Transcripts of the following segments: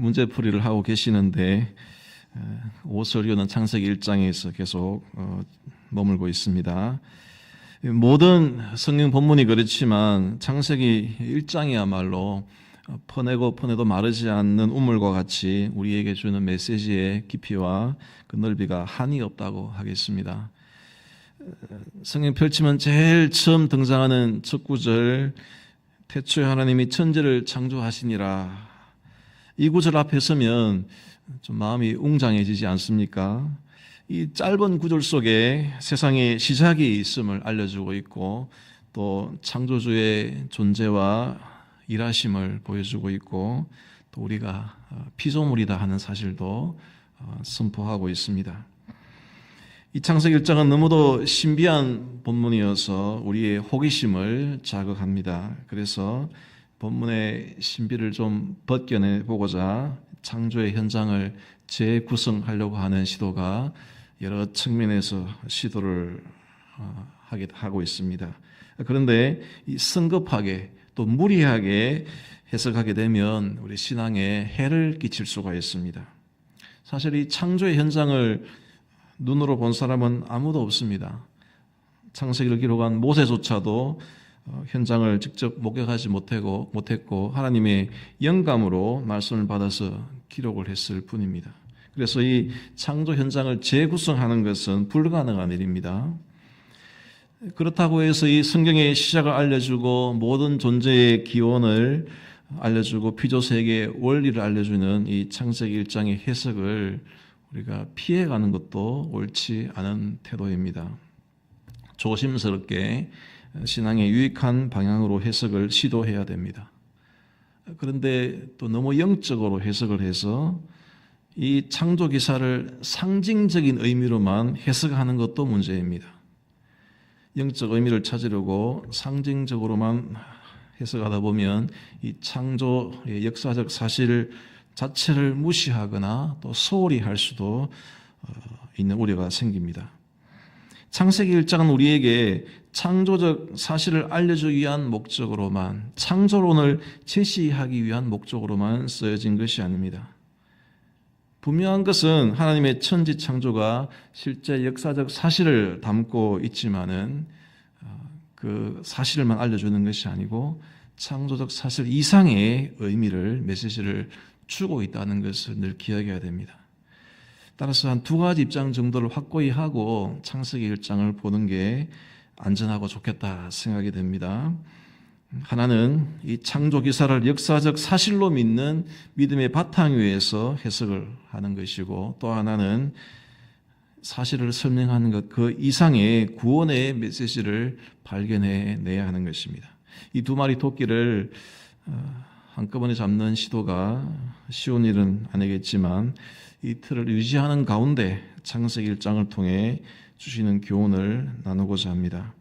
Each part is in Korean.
문제풀이를 하고 계시는데 오설교는 창세기 1장에서 계속 머물고 있습니다. 모든 성경 본문이 그렇지만 창세기 1장이야말로 퍼내도 마르지 않는 우물과 같이 우리에게 주는 메시지의 깊이와 그 넓이가 한이 없다고 하겠습니다. 성경 펼치면 제일 처음 등장하는 첫 구절, 태초에 하나님이 천지를 창조하시니라. 이 구절 앞에 서면 좀 마음이 웅장해지지 않습니까? 이 짧은 구절 속에 세상의 시작이 있음을 알려주고 있고 또 창조주의 존재와 일하심을 보여주고 있고 또 우리가 피조물이다 하는 사실도 선포하고 있습니다. 이 창세기 1장은 너무도 신비한 본문이어서 우리의 호기심을 자극합니다. 그래서 본문의 신비를 좀 벗겨내 보고자 창조의 현장을 재구성하려고 하는 시도가 여러 측면에서 시도를 하고 있습니다. 그런데 이 성급하게 또 무리하게 해석하게 되면 우리 신앙에 해를 끼칠 수가 있습니다. 사실 이 창조의 현장을 눈으로 본 사람은 아무도 없습니다. 창세기를 기록한 모세조차도 현장을 직접 목격하지 못했고 하나님의 영감으로 말씀을 받아서 기록을 했을 뿐입니다. 그래서 이 창조 현장을 재구성하는 것은 불가능한 일입니다. 그렇다고 해서 이 성경의 시작을 알려주고 모든 존재의 기원을 알려주고 피조세계의 원리를 알려주는 이 창세기 1장의 해석을 우리가 피해가는 것도 옳지 않은 태도입니다. 조심스럽게 신앙의 유익한 방향으로 해석을 시도해야 됩니다. 그런데 또 너무 영적으로 해석을 해서 이 창조 기사를 상징적인 의미로만 해석하는 것도 문제입니다. 영적 의미를 찾으려고 상징적으로만 해석하다 보면 이 창조의 역사적 사실 자체를 무시하거나 또 소홀히 할 수도 있는 우려가 생깁니다. 창세기 1장은 우리에게 창조적 사실을 알려주기 위한 목적으로만, 창조론을 제시하기 위한 목적으로만 쓰여진 것이 아닙니다. 분명한 것은 하나님의 천지 창조가 실제 역사적 사실을 담고 있지만은 그 사실만 알려주는 것이 아니고 창조적 사실 이상의 의미를, 메시지를 주고 있다는 것을 늘 기억해야 됩니다. 따라서 한 두 가지 입장 정도를 확고히 하고 창세기 1장을 보는 게 안전하고 좋겠다 생각이 됩니다. 하나는 이 창조 기사를 역사적 사실로 믿는 믿음의 바탕 위에서 해석을 하는 것이고, 또 하나는 사실을 설명하는 것 그 이상의 구원의 메시지를 발견해내야 하는 것입니다. 이 두 마리 토끼를 한꺼번에 잡는 시도가 쉬운 일은 아니겠지만 이 틀을 유지하는 가운데 창세기 1장을 통해 주시는 교훈을 나누고자 합니다.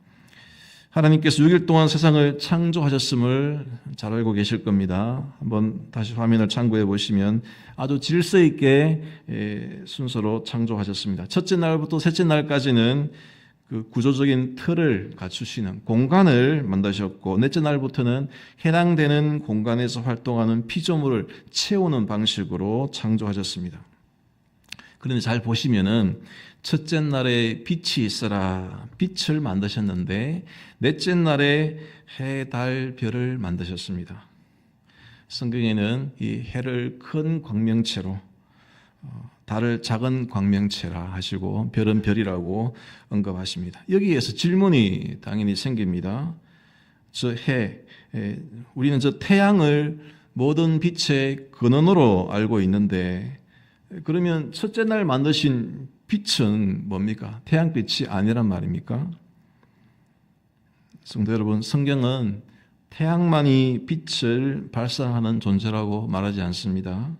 하나님께서 6일 동안 세상을 창조하셨음을 잘 알고 계실 겁니다. 한번 다시 화면을 참고해 보시면 아주 질서 있게 순서로 창조하셨습니다. 첫째 날부터 셋째 날까지는 그 구조적인 틀을 갖추시는 공간을 만드셨고, 넷째 날부터는 해당되는 공간에서 활동하는 피조물을 채우는 방식으로 창조하셨습니다. 그런데 잘 보시면은 첫째 날에 빛이 있어라, 빛을 만드셨는데 넷째 날에 해, 달, 별을 만드셨습니다. 성경에는 이 해를 큰 광명체로, 달을 작은 광명체라 하시고 별은 별이라고 언급하십니다. 여기에서 질문이 당연히 생깁니다. 저 해, 우리는 저 태양을 모든 빛의 근원으로 알고 있는데 그러면 첫째 날 만드신 빛은 뭡니까? 태양빛이 아니란 말입니까? 성도 여러분, 성경은 태양만이 빛을 발산하는 존재라고 말하지 않습니다.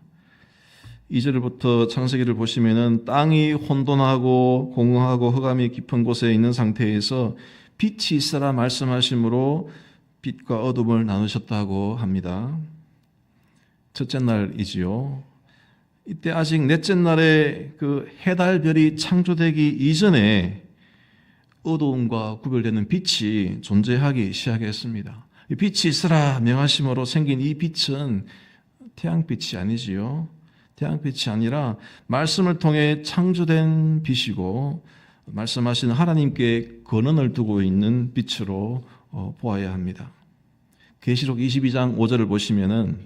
2절부터 창세기를 보시면은 땅이 혼돈하고 공허하고 흑암이 깊은 곳에 있는 상태에서 빛이 있어라 말씀하심으로 빛과 어둠을 나누셨다고 합니다. 첫째 날이지요. 이때 아직 넷째 날에 그 해달별이 창조되기 이전에 어두움과 구별되는 빛이 존재하기 시작했습니다. 빛이 있으라 명하심으로 생긴 이 빛은 태양빛이 아니지요. 태양빛이 아니라 말씀을 통해 창조된 빛이고 말씀하신 하나님께 근원을 두고 있는 빛으로 보아야 합니다. 계시록 22장 5절을 보시면은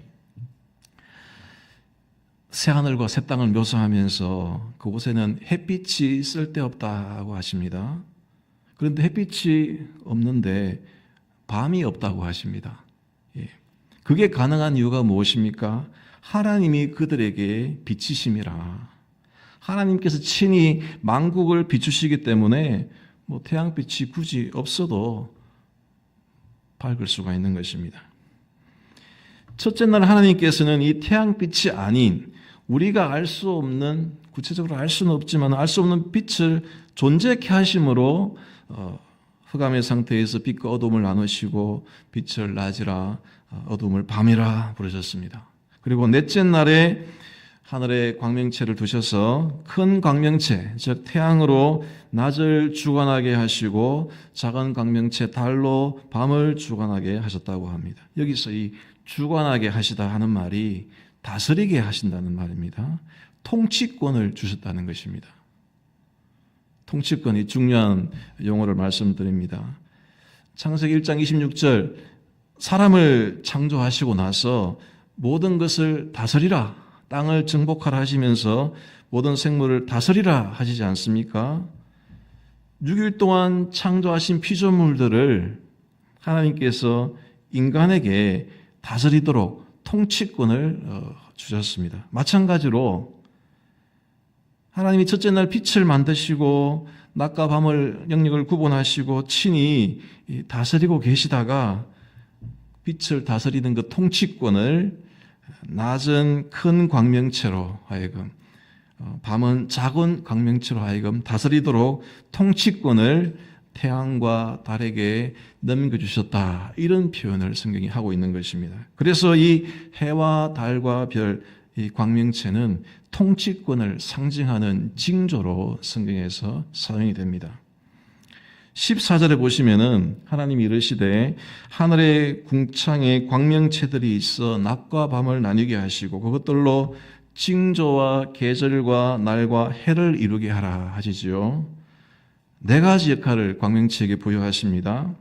새하늘과 새 땅을 묘사하면서 그곳에는 햇빛이 쓸데없다고 하십니다. 그런데 햇빛이 없는데 밤이 없다고 하십니다. 그게 가능한 이유가 무엇입니까? 하나님이 그들에게 빛이심이라. 하나님께서 친히 만국을 비추시기 때문에 태양빛이 굳이 없어도 밝을 수가 있는 것입니다. 첫째 날 하나님께서는 이 태양빛이 아닌 우리가 알 수 없는, 구체적으로 알 수는 없지만 알 수 없는 빛을 존재케 하심으로 흑암의 상태에서 빛과 어둠을 나누시고 빛을 낮이라 어둠을 밤이라 부르셨습니다. 그리고 넷째 날에 하늘에 광명체를 두셔서 큰 광명체, 즉 태양으로 낮을 주관하게 하시고 작은 광명체 달로 밤을 주관하게 하셨다고 합니다. 여기서 이 주관하게 하시다 하는 말이 다스리게 하신다는 말입니다. 통치권을 주셨다는 것입니다. 통치권이 중요한 용어를 말씀드립니다. 창세기 1장 26절 사람을 창조하시고 나서 모든 것을 다스리라, 땅을 정복하라 하시면서 모든 생물을 다스리라 하시지 않습니까? 6일 동안 창조하신 피조물들을 하나님께서 인간에게 다스리도록 통치권을 주셨습니다. 마찬가지로 하나님이 첫째 날 빛을 만드시고 낮과 밤을 영역을 구분하시고 친히 다스리고 계시다가 빛을 다스리는 그 통치권을 낮은 큰 광명체로 하여금 밤은 작은 광명체로 하여금 다스리도록 통치권을 태양과 달에게 넘겨주셨다. 이런 표현을 성경이 하고 있는 것입니다. 그래서 이 해와 달과 별, 이 광명체는 통치권을 상징하는 징조로 성경에서 사용이 됩니다. 14절에 보시면은 하나님이 이르시되 하늘의 궁창에 광명체들이 있어 낮과 밤을 나뉘게 하시고 그것들로 징조와 계절과 날과 해를 이루게 하라 하시지요. 네 가지 역할을 광명체에게 부여하십니다.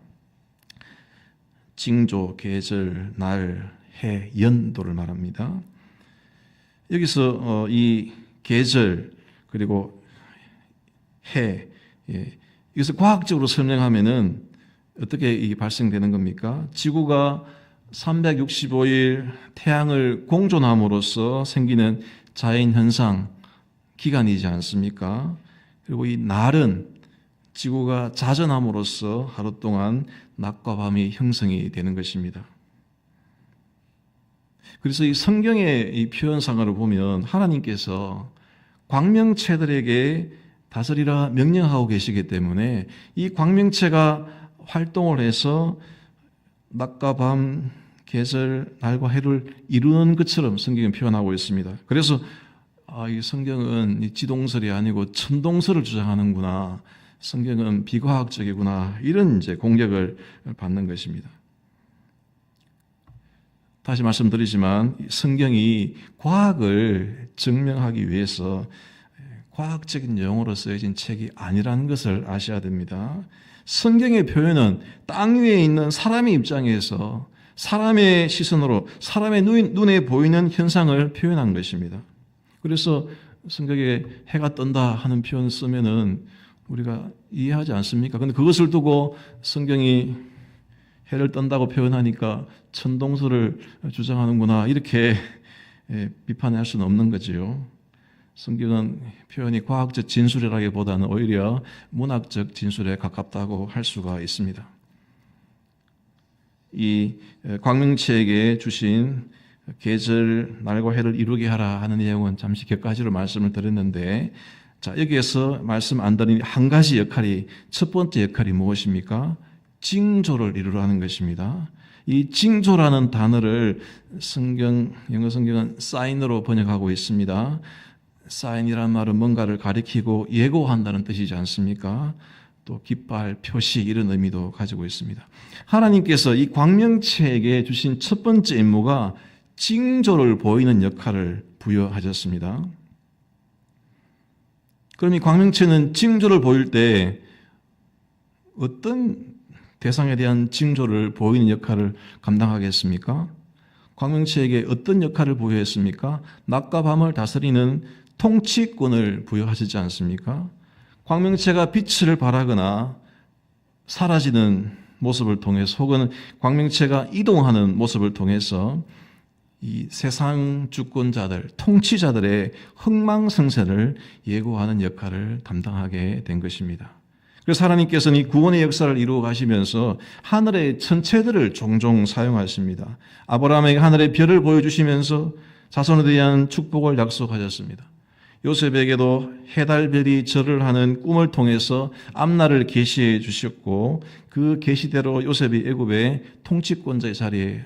징조, 계절, 날, 해, 연도를 말합니다. 여기서 이 계절 그리고 해, 이것을 과학적으로 설명하면은 어떻게 이게 발생되는 겁니까? 지구가 365일 태양을 공존함으로써 생기는 자연 현상 기간이지 않습니까? 그리고 이 날은 지구가 자전함으로써 하루 동안 낮과 밤이 형성이 되는 것입니다. 그래서 이 성경의 이 표현상으로 보면 하나님께서 광명체들에게 다스리라 명령하고 계시기 때문에 이 광명체가 활동을 해서 낮과 밤, 계절, 날과 해를 이루는 것처럼 성경은 표현하고 있습니다. 그래서 이 성경은 지동설이 아니고 천동설을 주장하는구나. 성경은 비과학적이구나. 이런 이제 공격을 받는 것입니다. 다시 말씀드리지만 성경이 과학을 증명하기 위해서 과학적인 용어로 쓰여진 책이 아니라는 것을 아셔야 됩니다. 성경의 표현은 땅 위에 있는 사람의 입장에서 사람의 시선으로 사람의 눈에 보이는 현상을 표현한 것입니다. 그래서 성경에 해가 뜬다 하는 표현을 쓰면은 우리가 이해하지 않습니까? 그런데 그것을 두고 성경이 해를 뜬다고 표현하니까 천동설을 주장하는구나 이렇게 비판할 수는 없는 거지요. 성경은 표현이 과학적 진술이라기보다는 오히려 문학적 진술에 가깝다고 할 수가 있습니다. 이 광명체에게 주신 계절, 날과 해를 이루게 하라 하는 내용은 잠시 격가지로 말씀을 드렸는데 자, 여기에서 말씀 안 드린 한 가지 역할이 첫 번째 역할이 무엇입니까? 징조를 이루라는 것입니다. 이 징조라는 단어를 영어 성경은 사인으로 번역하고 있습니다. 사인이란 말은 뭔가를 가리키고 예고한다는 뜻이지 않습니까? 또 깃발, 표시 이런 의미도 가지고 있습니다. 하나님께서 이 광명체에게 주신 첫 번째 임무가 징조를 보이는 역할을 부여하셨습니다. 그럼 이 광명체는 징조를 보일 때 어떤 대상에 대한 징조를 보이는 역할을 감당하겠습니까? 광명체에게 어떤 역할을 부여했습니까? 낮과 밤을 다스리는 통치권을 부여하시지 않습니까? 광명체가 빛을 발하거나 사라지는 모습을 통해서 혹은 광명체가 이동하는 모습을 통해서 이 세상 주권자들, 통치자들의 흥망성쇠를 예고하는 역할을 담당하게 된 것입니다. 그래서 하나님께서는 이 구원의 역사를 이루어 가시면서 하늘의 천체들을 종종 사용하십니다. 아브라함에게 하늘의 별을 보여주시면서 자손에 대한 축복을 약속하셨습니다. 요셉에게도 해달별이 절을 하는 꿈을 통해서 앞날을 계시해 주셨고 그 계시대로 요셉이 애굽의 통치권자의 자리에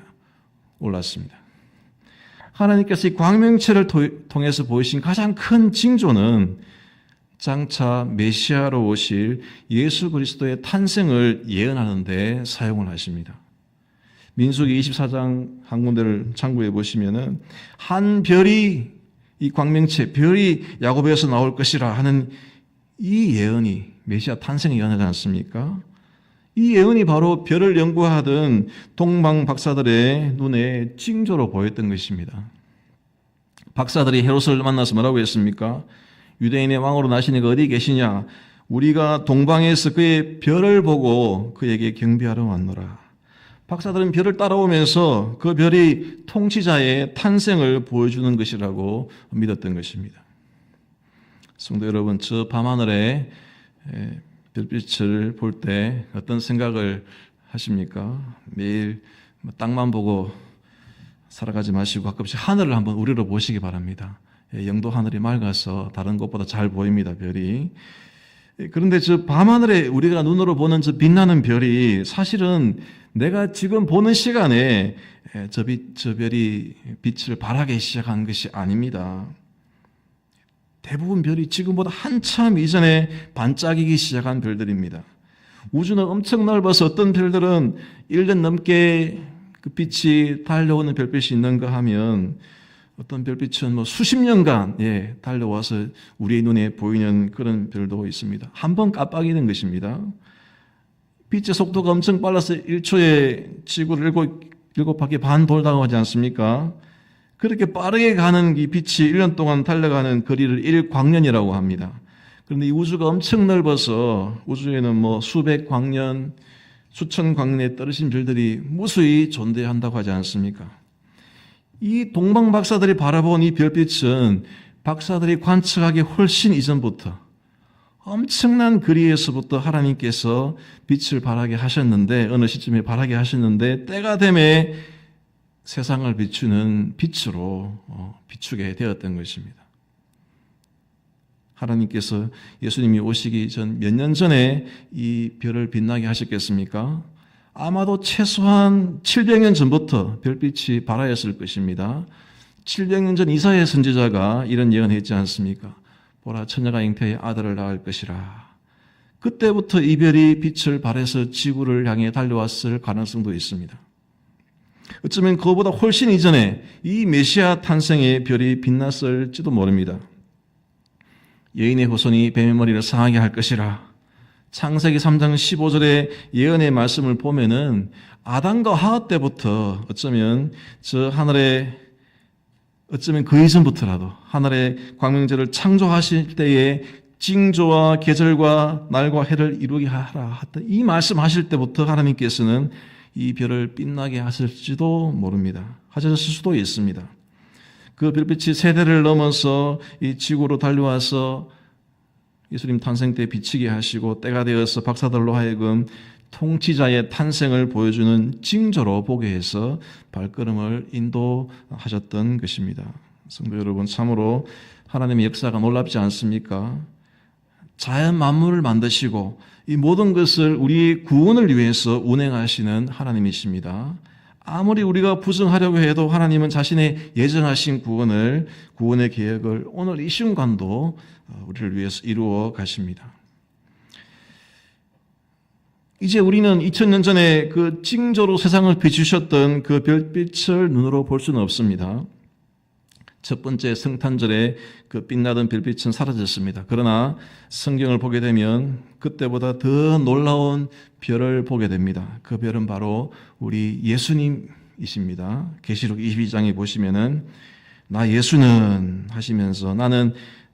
올랐습니다. 하나님께서 이 광명체를 통해서 보이신 가장 큰 징조는 장차 메시아로 오실 예수 그리스도의 탄생을 예언하는 데 사용을 하십니다. 민수기 24장 한 군데를 참고해 보시면은 한 별이 이 광명체 별이 야곱에서 나올 것이라 하는 이 예언이 메시아 탄생을 예언하지 않습니까? 이 예언이 바로 별을 연구하던 동방 박사들의 눈에 징조로 보였던 것입니다. 박사들이 헤롯을 만나서 뭐라고 했습니까? 유대인의 왕으로 나시는 그 어디 계시냐? 우리가 동방에서 그의 별을 보고 그에게 경배하러 왔노라. 박사들은 별을 따라오면서 그 별이 통치자의 탄생을 보여주는 것이라고 믿었던 것입니다. 성도 여러분, 저 밤하늘에 별빛을 볼 때 어떤 생각을 하십니까? 매일 땅만 보고 살아가지 마시고 가끔씩 하늘을 한번 우리로 보시기 바랍니다. 영도 하늘이 맑아서 다른 것보다 잘 보입니다, 별이. 그런데 저 밤하늘에 우리가 눈으로 보는 저 빛나는 별이 사실은 내가 지금 보는 시간에 저 별이 빛을 발하기 시작한 것이 아닙니다. 대부분 별이 지금보다 한참 이전에 반짝이기 시작한 별들입니다. 우주는 엄청 넓어서 어떤 별들은 1년 넘게 그 빛이 달려오는 별빛이 있는가 하면 어떤 별빛은 뭐 수십 년간 달려와서 우리의 눈에 보이는 그런 별도 있습니다. 한 번 깜빡이는 것입니다. 빛의 속도가 엄청 빨라서 1초에 지구를 7바퀴 반 돌다고 하지 않습니까? 그렇게 빠르게 가는 이 빛이 1년 동안 달려가는 거리를 1광년이라고 합니다. 그런데 이 우주가 엄청 넓어서 우주에는 뭐 수백 광년, 수천 광년에 떨어진 별들이 무수히 존재한다고 하지 않습니까? 이 동방 박사들이 바라본 이 별빛은 박사들이 관측하기 훨씬 이전부터 엄청난 거리에서부터 하나님께서 빛을 발하게 하셨는데 어느 시점에 발하게 하셨는데 때가 되매 세상을 비추는 빛으로 비추게 되었던 것입니다. 하나님께서 예수님이 오시기 전 몇 년 전에 이 별을 빛나게 하셨겠습니까? 아마도 최소한 700년 전부터 별빛이 발하였을 것입니다. 700년 전 이사야 선지자가 이런 예언했지 않습니까? 보라, 처녀가 잉태의 아들을 낳을 것이라. 그때부터 이 별이 빛을 발해서 지구를 향해 달려왔을 가능성도 있습니다. 어쩌면 그보다 훨씬 이전에 이 메시아 탄생의 별이 빛났을지도 모릅니다. 여인의 후손이 뱀의 머리를 상하게 할 것이라. 창세기 3장 15절의 예언의 말씀을 보면은 아담과 하와 때부터 어쩌면 그 이전부터라도 하늘의 광명제를 창조하실 때에 징조와 계절과 날과 해를 이루게 하라 했던 이 말씀하실 때부터 하나님께서는 이 별을 빛나게 하실지도 모릅니다. 하셨을 수도 있습니다. 그 별빛이 세대를 넘어서 이 지구로 달려와서 예수님 탄생 때 비치게 하시고 때가 되어서 박사들로 하여금 통치자의 탄생을 보여주는 징조로 보게 해서 발걸음을 인도하셨던 것입니다. 성도 여러분, 참으로 하나님의 역사가 놀랍지 않습니까? 자연 만물을 만드시고 이 모든 것을 우리의 구원을 위해서 운행하시는 하나님이십니다. 아무리 우리가 부정하려고 해도 하나님은 자신의 예정하신 구원의 계획을 오늘 이 순간도 우리를 위해서 이루어 가십니다. 이제 우리는 2000년 전에 그 징조로 세상을 비추셨던 그 별빛을 눈으로 볼 수는 없습니다. 첫 번째 성탄절에 그 빛나던 별빛은 사라졌습니다. 그러나 성경을 보게 되면 그때보다 더 놀라운 별을 보게 됩니다. 그 별은 바로 우리 예수님이십니다. 계시록 22장에 보시면은 나 예수는 하시면서 나는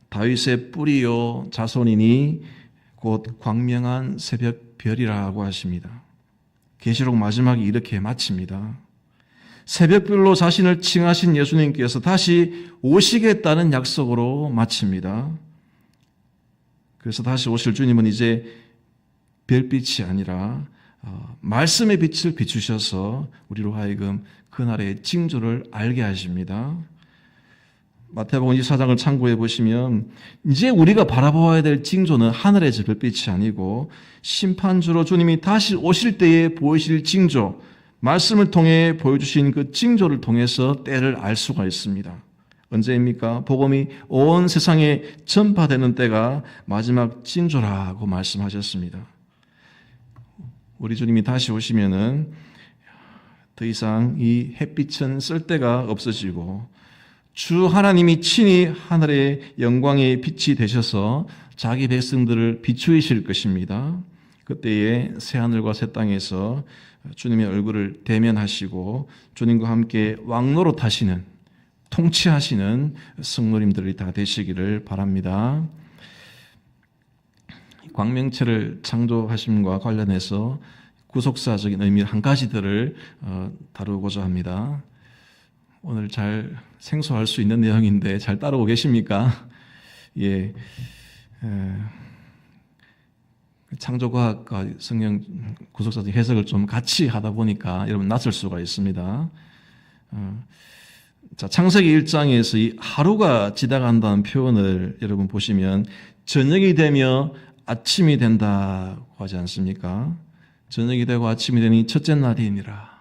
다윗의 뿌리요 자손이니 곧 광명한 새벽 별이라고 하십니다. 계시록 마지막이 이렇게 마칩니다. 새벽별로 자신을 칭하신 예수님께서 다시 오시겠다는 약속으로 마칩니다. 그래서 다시 오실 주님은 이제 별빛이 아니라 말씀의 빛을 비추셔서 우리로 하여금 그날의 징조를 알게 하십니다. 마태복음 24장을 참고해 보시면 이제 우리가 바라보아야 될 징조는 하늘의 별빛이 아니고 심판주로 주님이 다시 오실 때에 보이실 징조, 말씀을 통해 보여주신 그 징조를 통해서 때를 알 수가 있습니다. 언제입니까? 복음이 온 세상에 전파되는 때가 마지막 징조라고 말씀하셨습니다. 우리 주님이 다시 오시면은 더 이상 이 햇빛은 쓸 데가 없어지고 주 하나님이 친히 하늘의 영광의 빛이 되셔서 자기 백성들을 비추이실 것입니다. 그때에 새하늘과 새 땅에서 주님의 얼굴을 대면하시고 주님과 함께 왕노로 타시는 통치하시는 성도님들이 다 되시기를 바랍니다. 광명체를 창조하심과 관련해서 구속사적인 의미 한 가지들을 다루고자 합니다. 오늘 잘 생소할 수 있는 내용인데 잘 따라오고 계십니까? 예. 창조과학과 성경 구속사적 해석을 좀 같이 하다 보니까 여러분 낯설 수가 있습니다. 자, 창세기 1장에서 이 하루가 지나간다는 표현을 여러분 보시면 저녁이 되며 아침이 된다고 하지 않습니까? 저녁이 되고 아침이 되니 첫째 날이니라.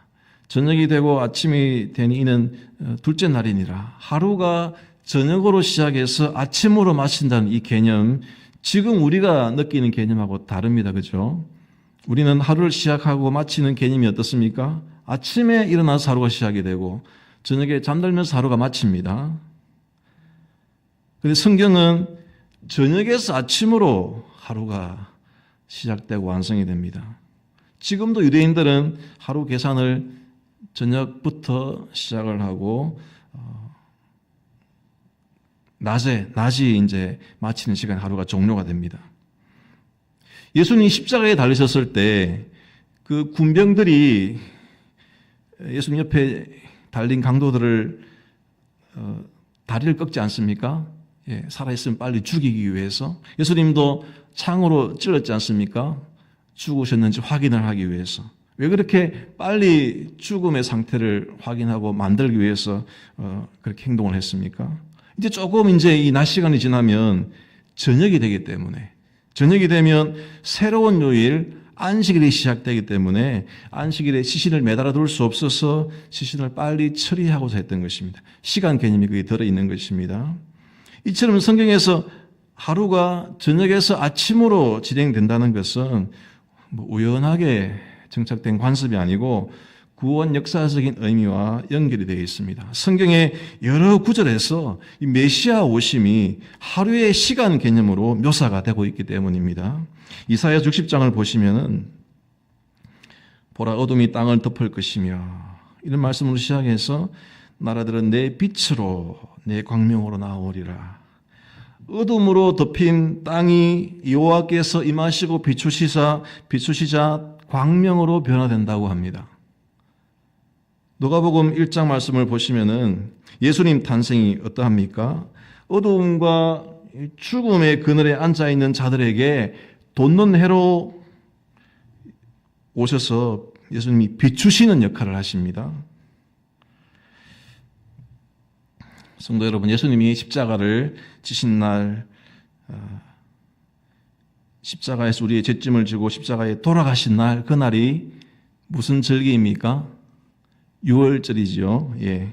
저녁이 되고 아침이 되니 이는 둘째 날이니라. 하루가 저녁으로 시작해서 아침으로 마친다는 이 개념, 지금 우리가 느끼는 개념하고 다릅니다. 그죠? 우리는 하루를 시작하고 마치는 개념이 어떻습니까? 아침에 일어나서 하루가 시작이 되고 저녁에 잠들면서 하루가 마칩니다. 그런데 성경은 저녁에서 아침으로 하루가 시작되고 완성이 됩니다. 지금도 유대인들은 하루 계산을 저녁부터 시작을 하고 낮이 이제 마치는 시간 하루가 종료가 됩니다. 예수님이 십자가에 달리셨을 때 그 군병들이 예수님 옆에 달린 강도들을 다리를 꺾지 않습니까? 예, 살아있으면 빨리 죽이기 위해서. 예수님도 창으로 찔렀지 않습니까? 죽으셨는지 확인을 하기 위해서. 왜 그렇게 빨리 죽음의 상태를 확인하고 만들기 위해서 그렇게 행동을 했습니까? 이제 조금 이 낮 시간이 지나면 저녁이 되기 때문에, 저녁이 되면 새로운 요일 안식일이 시작되기 때문에 안식일에 시신을 매달아 둘 수 없어서 시신을 빨리 처리하고자 했던 것입니다. 시간 개념이 거기에 들어있는 것입니다. 이처럼 성경에서 하루가 저녁에서 아침으로 진행된다는 것은 우연하게 정착된 관습이 아니고 구원 역사적인 의미와 연결이 되어 있습니다. 성경의 여러 구절에서 이 메시아 오심이 하루의 시간 개념으로 묘사가 되고 있기 때문입니다. 이사야 60장을 보시면은 보라 어둠이 땅을 덮을 것이며 이런 말씀으로 시작해서 나라들은 내 빛으로 내 광명으로 나오리라. 어둠으로 덮인 땅이 여호와께서 임하시고 비추시자 광명으로 변화된다고 합니다. 누가복음 1장 말씀을 보시면은 예수님 탄생이 어떠합니까? 어두움과 죽음의 그늘에 앉아 있는 자들에게 돋는 해로 오셔서 예수님이 비추시는 역할을 하십니다. 성도 여러분, 예수님이 십자가를 지신 날, 십자가에서 우리의 죄짐을 지고 십자가에 돌아가신 날, 그날이 무슨 절기입니까? 6월절이죠. 예.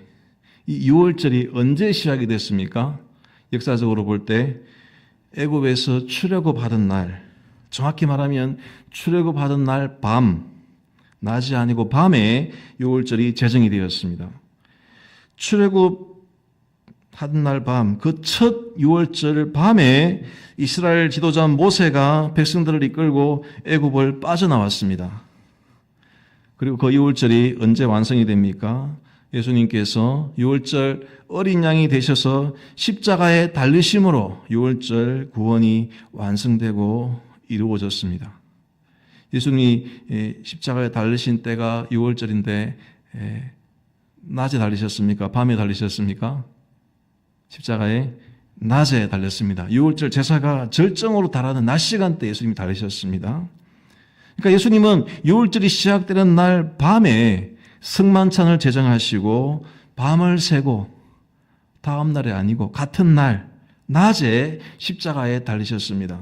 이 6월절이 언제 시작이 됐습니까? 역사적으로 볼 때 애굽에서 출애굽 받은 날, 정확히 말하면 출애굽하던 날 밤, 낮이 아니고 밤에 유월절이 제정이 되었습니다. 출애굽하던 날 밤, 그 첫 유월절 밤에 이스라엘 지도자 모세가 백성들을 이끌고 애굽을 빠져나왔습니다. 그리고 그 유월절이 언제 완성이 됩니까? 예수님께서 유월절 어린 양이 되셔서 십자가에 달리심으로 유월절 구원이 완성되고 이루어졌습니다. 예수님이 십자가에 달리신 때가 유월절인데 낮에 달리셨습니까? 밤에 달리셨습니까? 십자가에 낮에 달렸습니다. 유월절 제사가 절정으로 달하는 낮 시간대 예수님이 달리셨습니다. 그러니까 예수님은 유월절이 시작되는 날 밤에 승만찬을 제정하시고 밤을 새고 다음 날이 아니고 같은 날 낮에 십자가에 달리셨습니다.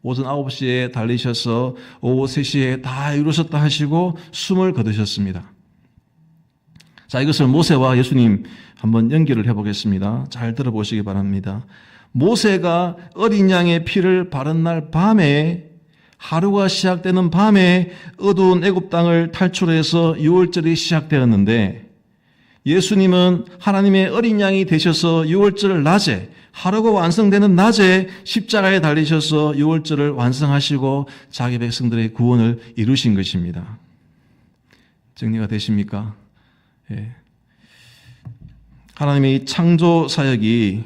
오전 9시에 달리셔서 오후 3시에 다 이루셨다 하시고 숨을 거두셨습니다. 자, 이것을 모세와 예수님 한번 연결을 해보겠습니다. 잘 들어보시기 바랍니다. 모세가 어린 양의 피를 바른 날 밤에, 하루가 시작되는 밤에 어두운 애굽 땅을 탈출해서 유월절이 시작되었는데, 예수님은 하나님의 어린 양이 되셔서 유월절 낮에, 하루가 완성되는 낮에 십자가에 달리셔서 유월절을 완성하시고 자기 백성들의 구원을 이루신 것입니다. 정리가 되십니까? 예. 하나님의 창조 사역이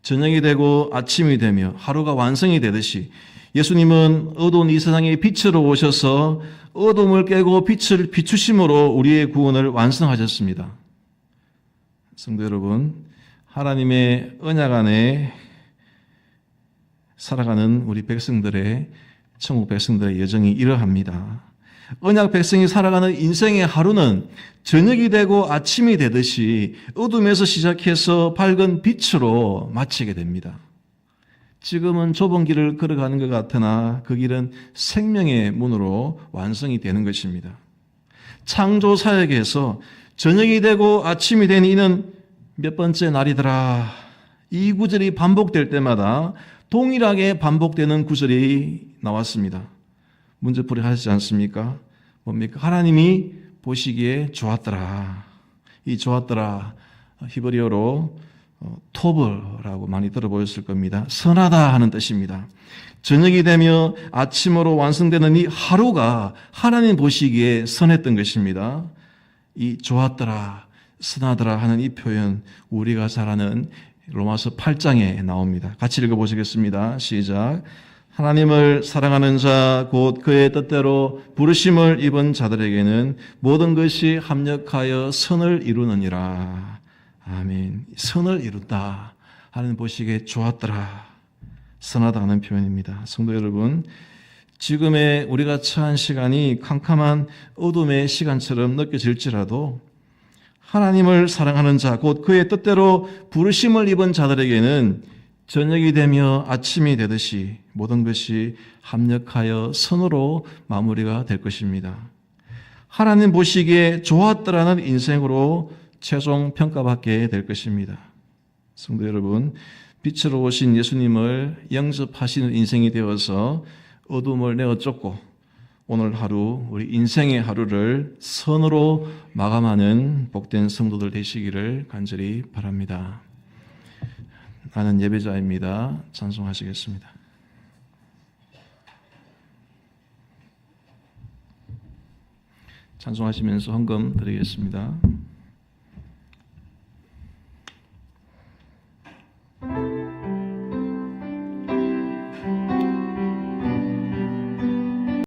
저녁이 되고 아침이 되며 하루가 완성이 되듯이 예수님은 어두운 이 세상의 빛으로 오셔서 어둠을 깨고 빛을 비추심으로 우리의 구원을 완성하셨습니다. 성도 여러분, 하나님의 언약 안에 살아가는 우리 백성들의, 천국 백성들의 여정이 이러합니다. 언약 백성이 살아가는 인생의 하루는 저녁이 되고 아침이 되듯이 어둠에서 시작해서 밝은 빛으로 마치게 됩니다. 지금은 좁은 길을 걸어가는 것 같으나 그 길은 생명의 문으로 완성이 되는 것입니다. 창조 사역에서 저녁이 되고 아침이 된 이는 몇 번째 날이더라. 이 구절이 반복될 때마다 동일하게 반복되는 구절이 나왔습니다. 문제풀이 하시지 않습니까? 뭡니까? 하나님이 보시기에 좋았더라. 이 좋았더라, 히브리어로 토브라고 많이 들어보셨을 겁니다. 선하다 하는 뜻입니다. 저녁이 되며 아침으로 완성되는 이 하루가 하나님 보시기에 선했던 것입니다. 이 좋았더라, 선하더라 하는 이 표현, 우리가 잘 아는 로마서 8장에 나옵니다. 같이 읽어보시겠습니다. 시작. 하나님을 사랑하는 자, 곧 그의 뜻대로 부르심을 입은 자들에게는 모든 것이 합력하여 선을 이루느니라. 아멘. 선을 이룬다. 하나님 보시기에 좋았더라, 선하다 하는 표현입니다. 성도 여러분, 지금의 우리가 처한 시간이 캄캄한 어둠의 시간처럼 느껴질지라도 하나님을 사랑하는 자, 곧 그의 뜻대로 부르심을 입은 자들에게는 저녁이 되며 아침이 되듯이 모든 것이 합력하여 선으로 마무리가 될 것입니다. 하나님 보시기에 좋았더라는 인생으로 최종 평가받게 될 것입니다. 성도 여러분, 빛으로 오신 예수님을 영접하시는 인생이 되어서 어둠을 내어 쫓고 오늘 하루, 우리 인생의 하루를 선으로 마감하는 복된 성도들 되시기를 간절히 바랍니다. 나는 예배자입니다. 찬송하시겠습니다. 찬송하시면서 헌금 드리겠습니다.